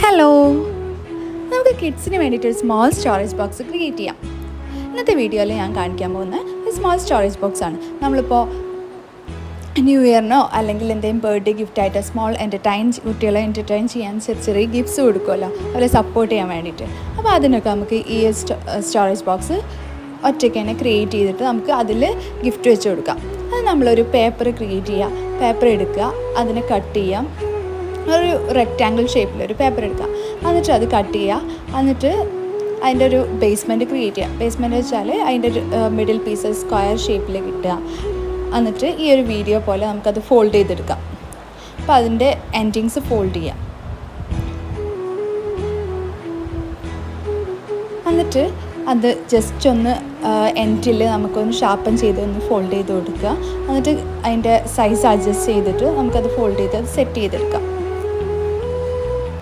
Hello, നമുക്ക് കിഡ്സിന് വേണ്ടിയിട്ട് ഒരു സ്മോൾ സ്റ്റോറേജ് ബോക്സ് ക്രിയേറ്റ് ചെയ്യാം. ഇന്നത്തെ വീഡിയോയിൽ ഞാൻ കാണിക്കാൻ പോകുന്ന ഒരു സ്മോൾ സ്റ്റോറേജ് ബോക്സ് ആണ്. നമ്മളിപ്പോൾ ന്യൂ ഇയറിനോ അല്ലെങ്കിൽ എന്തെങ്കിലും ബർത്ത്ഡേ ഗിഫ്റ്റായിട്ട് സ്മോൾ കുട്ടികളെ എൻ്റർടൈൻ ചെയ്യാൻ ചെറിയ ഗിഫ്റ്റ്സ് കൊടുക്കുമല്ലോ, അവരെ സപ്പോർട്ട് ചെയ്യാൻ വേണ്ടിയിട്ട്. അപ്പോൾ അതിനൊക്കെ നമുക്ക് ഈ സ്റ്റോറേജ് ബോക്സ് ഒറ്റയ്ക്ക് തന്നെ ക്രിയേറ്റ് ചെയ്തിട്ട് നമുക്ക് അതിൽ ഗിഫ്റ്റ് വെച്ച് കൊടുക്കാം. അത് നമ്മളൊരു പേപ്പർ ക്രിയേറ്റ് ചെയ്യുക, പേപ്പർ എടുക്കുക, അതിനെ കട്ട് ചെയ്യാം. ഒരു റെക്റ്റാങ്കിൾ ഷേപ്പിലൊരു പേപ്പർ എടുക്കുക, എന്നിട്ട് അത് കട്ട് ചെയ്യുക. എന്നിട്ട് അതിൻ്റെ ഒരു ബേസ്മെൻറ്റ് ക്രിയേറ്റ് ചെയ്യുക. ബേസ്മെൻറ്റ് വെച്ചാൽ അതിൻ്റെ ഒരു മിഡിൽ പീസ് സ്ക്വയർ ഷേപ്പിൽ കിട്ടുക. എന്നിട്ട് ഈ ഒരു വീഡിയോ പോലെ നമുക്കത് ഫോൾഡ് ചെയ്തെടുക്കാം. അപ്പോൾ അതിൻ്റെ എൻഡിങ്സ് ഫോൾഡ് ചെയ്യാം. എന്നിട്ട് അത് ജസ്റ്റ് ഒന്ന് എൻഡിൽ നമുക്കൊന്ന് ഷാർപ്പൻ ചെയ്ത് ഒന്ന് ഫോൾഡ് ചെയ്ത് കൊടുക്കുക. എന്നിട്ട് അതിൻ്റെ സൈസ് അഡ്ജസ്റ്റ് ചെയ്തിട്ട് നമുക്കത് ഫോൾഡ് ചെയ്ത് സെറ്റ് ചെയ്തെടുക്കാം.